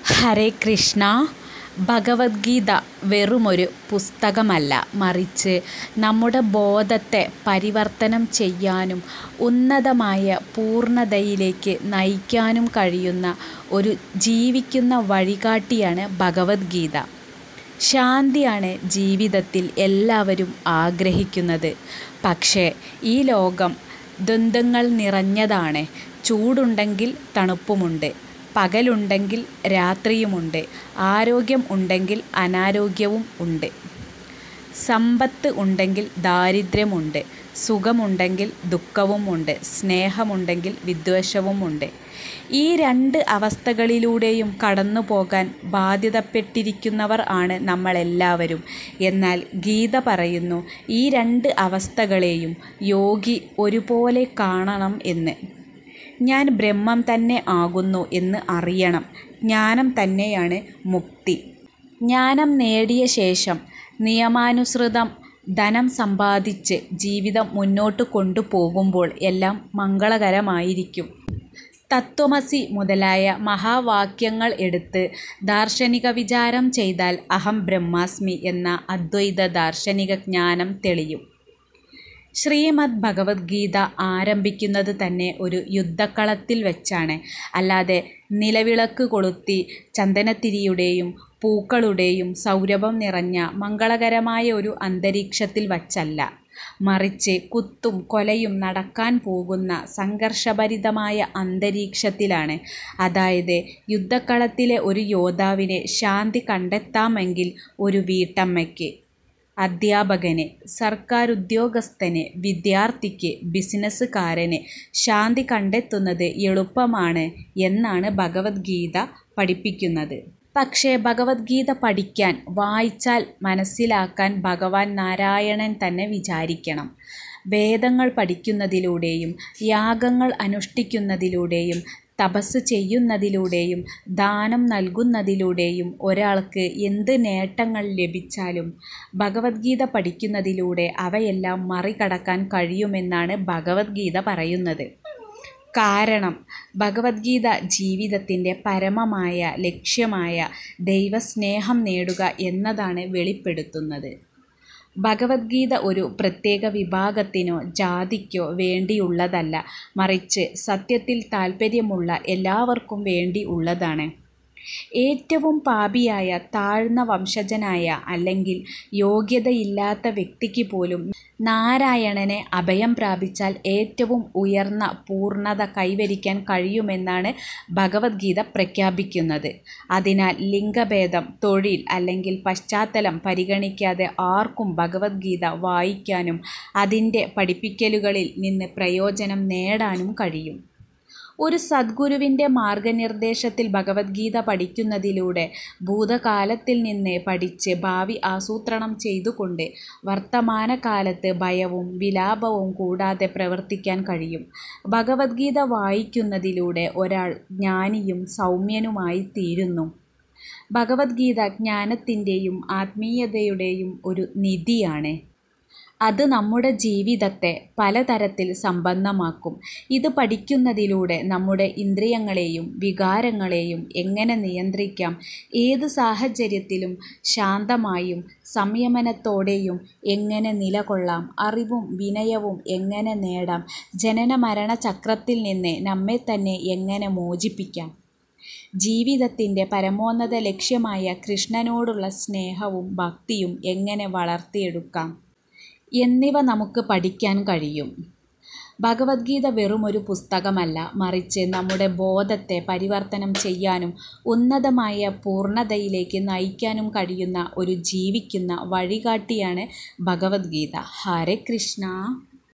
ഹരേ കൃഷ്ണ. ഭഗവത്ഗീത വെറുമൊരു പുസ്തകമല്ല, മറിച്ച് നമ്മുടെ ബോധത്തെ പരിവർത്തനം ചെയ്യാനും ഉന്നതമായ പൂർണ്ണതയിലേക്ക് നയിക്കാനും കഴിയുന്ന ഒരു ജീവിക്കുന്ന വഴികാട്ടിയാണ് ഭഗവത്ഗീത. ശാന്തിയാണ് ജീവിതത്തിൽ എല്ലാവരും ആഗ്രഹിക്കുന്നത്. പക്ഷേ ഈ ലോകം ദ്വന്ദ്ങ്ങൾ നിറഞ്ഞതാണ്. ചൂടുണ്ടെങ്കിൽ തണുപ്പുമുണ്ട്, പകലുണ്ടെങ്കിൽ രാത്രിയുമുണ്ട്, ആരോഗ്യം ഉണ്ടെങ്കിൽ അനാരോഗ്യവും ഉണ്ട്, സമ്പത്ത് ഉണ്ടെങ്കിൽ ദാരിദ്ര്യമുണ്ട്, സുഖമുണ്ടെങ്കിൽ ദുഃഖവുമുണ്ട്, സ്നേഹമുണ്ടെങ്കിൽ വിദ്വേഷവുമുണ്ട്. ഈ രണ്ട് അവസ്ഥകളിലൂടെയും കടന്നു പോകാൻ ബാധ്യതപ്പെട്ടിരിക്കുന്നവർ ആണ് നമ്മളെല്ലാവരും. എന്നാൽ ഗീത പറയുന്നു, ഈ രണ്ട് അവസ്ഥകളെയും യോഗി ഒരുപോലെ കാണണം എന്ന്. ഞാൻ ബ്രഹ്മം തന്നെ ആകുന്നു എന്ന് അറിയണം. ജ്ഞാനം തന്നെയാണ് മുക്തി. ജ്ഞാനം നേടിയ ശേഷം നിയമാനുസൃതം ധനം സമ്പാദിച്ച് ജീവിതം മുന്നോട്ട് കൊണ്ടുപോകുമ്പോൾ എല്ലാം മംഗളകരമായിരിക്കും. തത്വമസി മുതലായ മഹാവാക്യങ്ങൾ എടുത്ത് ദാർശനിക വിചാരം ചെയ്താൽ അഹം ബ്രഹ്മാസ്മി എന്ന അദ്വൈത ദാർശനിക ജ്ഞാനം തെളിയും. ശ്രീമദ് ഭഗവത്ഗീത ആരംഭിക്കുന്നത് തന്നെ ഒരു യുദ്ധക്കളത്തിൽ വെച്ചാണ്. അല്ലാതെ നിലവിളക്ക് കൊളുത്തി ചന്ദനത്തിരിയുടെയും പൂക്കളുടെയും സൗരഭം നിറഞ്ഞ മംഗളകരമായ ഒരു അന്തരീക്ഷത്തിൽ വച്ചല്ല. മറിച്ച് കുത്തും കൊലയും നടക്കാൻ പോകുന്ന സംഘർഷഭരിതമായ അന്തരീക്ഷത്തിലാണ്. അതായത് യുദ്ധക്കളത്തിലെ ഒരു യോദ്ധാവിന് ശാന്തി കണ്ടെത്താമെങ്കിൽ ഒരു വീട്ടമ്മയ്ക്ക്, അധ്യാപകന്, സർക്കാർ ഉദ്യോഗസ്ഥന്, വിദ്യാർത്ഥിക്ക്, ബിസിനസ്സുകാരന് ശാന്തി കണ്ടെത്തുന്നത് എളുപ്പമാണ് എന്നാണ് ഭഗവത്ഗീത പഠിപ്പിക്കുന്നത്. പക്ഷേ ഭഗവത്ഗീത പഠിക്കാൻ, വായിച്ചാൽ മനസ്സിലാക്കാൻ ഭഗവാൻ നാരായണൻ തന്നെ വിചാരിക്കണം. വേദങ്ങൾ പഠിക്കുന്നതിലൂടെയും യാഗങ്ങൾ അനുഷ്ഠിക്കുന്നതിലൂടെയും തപസ് ചെയ്യുന്നതിലൂടെയും ദാനം നൽകുന്നതിലൂടെയും ഒരാൾക്ക് എന്ത് നേട്ടങ്ങൾ ലഭിച്ചാലും ഭഗവത്ഗീത പഠിക്കുന്നതിലൂടെ അവയെല്ലാം മറികടക്കാൻ കഴിയുമെന്നാണ് ഭഗവത്ഗീത പറയുന്നത്. കാരണം ഭഗവത്ഗീത ജീവിതത്തിൻ്റെ പരമമായ ലക്ഷ്യമായ ദൈവസ്നേഹം നേടുക എന്നതാണ് വെളിപ്പെടുത്തുന്നത്. ഭഗവത്ഗീത ഒരു പ്രത്യേക വിഭാഗത്തിനോ ജാതിക്കോ വേണ്ടിയുള്ളതല്ല, മറിച്ച് സത്യത്തിൽ താൽപ്പര്യമുള്ള എല്ലാവർക്കും വേണ്ടി ഉള്ളതാണ്. ഏറ്റവും പാപിയായ, താഴ്ന്ന വംശജനായ അല്ലെങ്കിൽ യോഗ്യതയില്ലാത്ത വ്യക്തിക്ക് പോലും നാരായണനെ അഭയം പ്രാപിച്ചാൽ ഏറ്റവും ഉയർന്ന പൂർണ്ണത കൈവരിക്കാൻ കഴിയുമെന്നാണ് ഭഗവത്ഗീത പ്രഖ്യാപിക്കുന്നത്. അതിനാൽ ലിംഗഭേദം, തൊഴിൽ അല്ലെങ്കിൽ പശ്ചാത്തലം പരിഗണിക്കാതെ ആർക്കും ഭഗവത്ഗീത വായിക്കാനും അതിൻ്റെ പഠിപ്പിക്കലുകളിൽ നിന്ന് പ്രയോജനം നേടാനും കഴിയും. ഒരു സദ്ഗുരുവിൻ്റെ മാർഗനിർദ്ദേശത്തിൽ ഭഗവത്ഗീത പഠിക്കുന്നതിലൂടെ ഭൂതകാലത്തിൽ നിന്ന് പഠിച്ച് ഭാവി ആസൂത്രണം ചെയ്തുകൊണ്ട് വർത്തമാനകാലത്ത് ഭയവും വിലാപവും കൂടാതെ പ്രവർത്തിക്കാൻ കഴിയും. ഭഗവത്ഗീത വായിക്കുന്നതിലൂടെ ഒരാൾ ജ്ഞാനിയും സൗമ്യനുമായി തീരുന്നു. ഭഗവത്ഗീത ജ്ഞാനത്തിൻ്റെയും ആത്മീയതയുടെയും ഒരു നിധിയാണ്. അത് നമ്മുടെ ജീവിതത്തെ പലതരത്തിൽ സമ്പന്നമാക്കും. ഇത് പഠിക്കുന്നതിലൂടെ നമ്മുടെ ഇന്ദ്രിയങ്ങളെയും വികാരങ്ങളെയും എങ്ങനെ നിയന്ത്രിക്കാം, ഏത് സാഹചര്യത്തിലും ശാന്തമായും സംയമനത്തോടെയും എങ്ങനെ നിലകൊള്ളാം, അറിവും വിനയവും എങ്ങനെ നേടാം, ജനന മരണ ചക്രത്തിൽ നിന്ന് നമ്മെ തന്നെ എങ്ങനെ മോചിപ്പിക്കാം, ജീവിതത്തിൻ്റെ പരമോന്നത ലക്ഷ്യമായ കൃഷ്ണനോടുള്ള സ്നേഹവും ഭക്തിയും എങ്ങനെ വളർത്തിയെടുക്കാം എന്നിവ നമുക്ക് പഠിക്കാൻ കഴിയും. ഭഗവത്ഗീത വെറുമൊരു പുസ്തകമല്ല, മറിച്ച് നമ്മുടെ ബോധത്തെ പരിവർത്തനം ചെയ്യാനും ഉന്നതമായ പൂർണ്ണതയിലേക്ക് നയിക്കാനും കഴിയുന്ന ഒരു ജീവിക്കുന്ന വഴികാട്ടിയാണ് ഭഗവത്ഗീത. ഹരേ കൃഷ്ണ.